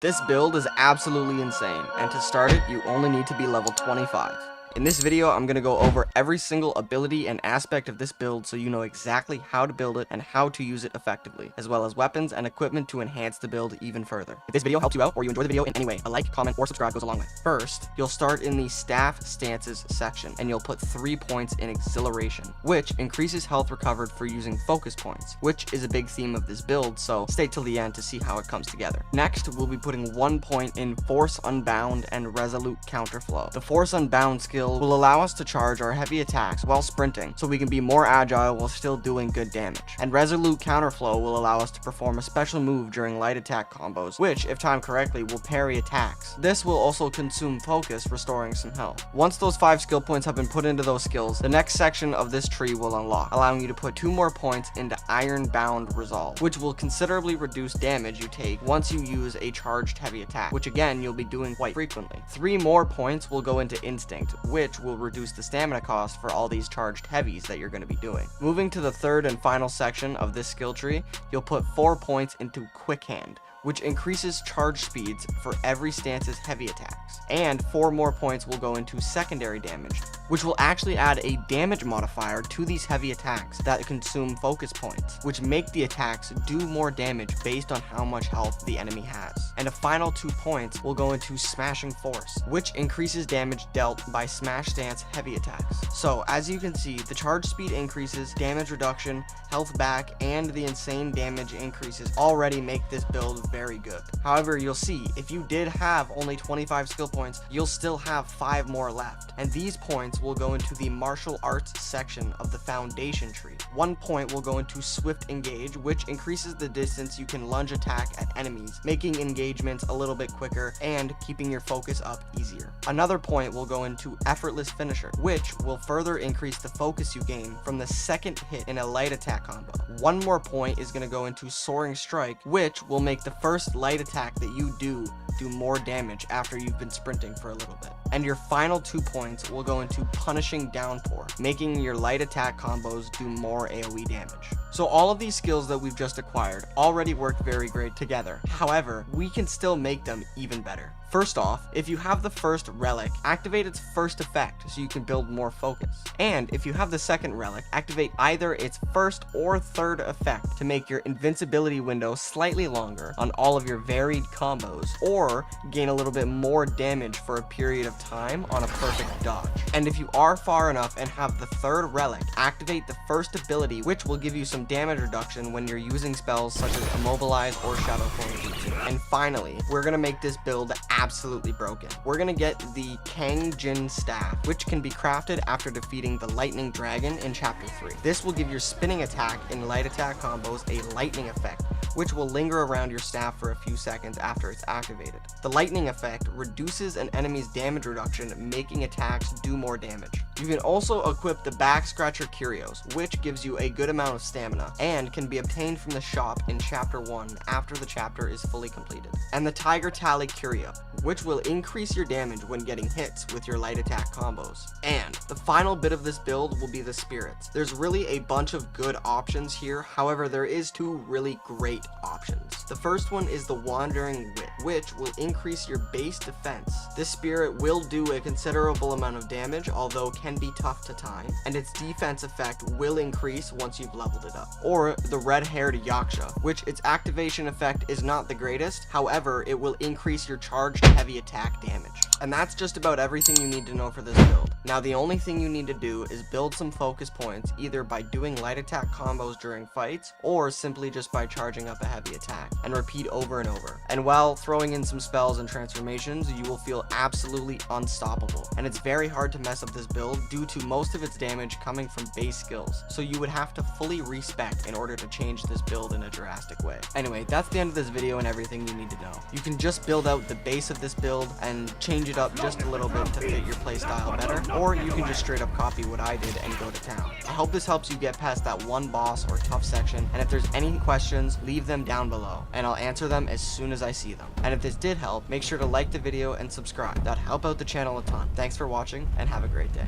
This build is absolutely insane, and to start it, you only need to be level 25. In this video, I'm going to go over every single ability and aspect of this build so you know exactly how to build it and how to use it effectively, as well as weapons and equipment to enhance the build even further. If this video helps you out or you enjoy the video in any way, a like, comment, or subscribe goes a long way. First, you'll start in the staff stances section, and you'll put 3 points in exhilaration, which increases health recovered for using focus points, which is a big theme of this build, so stay till the end to see how it comes together. Next, we'll be putting 1 point in force unbound and resolute counterflow. The force unbound skill will allow us to charge our heavy attacks while sprinting, so we can be more agile while still doing good damage. And resolute counterflow will allow us to perform a special move during light attack combos, which, if timed correctly, will parry attacks. This will also consume focus, restoring some health. Once those 5 skill points have been put into those skills, the next section of this tree will unlock, allowing you to put 2 more points into Iron Bound Resolve, which will considerably reduce damage you take once you use a charged heavy attack, which again you'll be doing quite frequently. 3 more points will go into Instinct, which will reduce the stamina cost for all these charged heavies that you're going to be doing. Moving to the third and final section of this skill tree, you'll put 4 points into Quick Hand, which increases charge speeds for every stance's heavy attacks. And 4 more points will go into secondary damage, which will actually add a damage modifier to these heavy attacks that consume focus points, which make the attacks do more damage based on how much health the enemy has. And a final 2 points will go into Smashing Force, which increases damage dealt by smash stance heavy attacks. So as you can see, the charge speed increases, damage reduction, health back, and the insane damage increases already make this build very good. However, you'll see, if you did have only 25 skill points, you'll still have 5 more left. And these points will go into the martial arts section of the foundation tree. 1 point will go into Swift Engage, which increases the distance you can lunge attack at enemies, making engagements a little bit quicker and keeping your focus up easier. Another point will go into Effortless Finisher, which will further increase the focus you gain from the second hit in a light attack combo. 1 more point is going to go into Soaring Strike, which will make the first light attack that you do more damage after you've been sprinting for a little bit. And your final 2 points will go into Punishing Downpour, making your light attack combos do more AoE damage. So all of these skills that we've just acquired already work very great together. However, we can still make them even better. First off, if you have the first relic, activate its first effect so you can build more focus. And if you have the second relic, activate either its first or third effect to make your invincibility window slightly longer on all of your varied combos, or gain a little bit more damage for a period of time on a perfect dodge. And if you are far enough and have the third relic, activate the first ability, which will give you some damage reduction when you're using spells such as Immobilize or Shadow Form Jutsu. And finally, we're gonna make this build absolutely broken. We're gonna get the Kang Jin Staff, which can be crafted after defeating the Lightning Dragon in Chapter 3. This will give your spinning attack in light attack combos a lightning effect, which will linger around your staff for a few seconds after it's activated. The lightning effect reduces an enemy's damage reduction, making attacks do more damage. You can also equip the Back Scratcher Curios, which gives you a good amount of stamina, and can be obtained from the shop in Chapter 1 after the chapter is fully completed. And the Tiger Tally Curio, which will increase your damage when getting hits with your light attack combos. And the final bit of this build will be the spirits. There's really a bunch of good options here, however there is 2 really great options. The first one is the Wandering Wit, which will increase your base defense. This spirit will do a considerable amount of damage, although can be tough to time, and its defense effect will increase once you've leveled it up. Or the Red-Haired Yaksha, which its activation effect is not the greatest, however it will increase your charged heavy attack damage. And that's just about everything you need to know for this build. Now the only thing you need to do is build some focus points, either by doing light attack combos during fights, or simply just by charging up a heavy attack, and repeat over and over. And while throwing in some spells and transformations, you will feel absolutely unstoppable. And it's very hard to mess up this build due to most of its damage coming from base skills, so you would have to fully respec in order to change this build in a drastic way. Anyway, that's the end of this video and everything you need to know. You can just build out the base of this build and change it up just a little bit to fit your playstyle better, or you can just straight up copy what I did and go to town. I hope this helps you get past that one boss or tough section, and if there's any questions, leave them down below, and I'll answer them as soon as I see them. And if this did help, make sure to like the video and subscribe. That'd help out the channel a ton. Thanks for watching, and have a great day.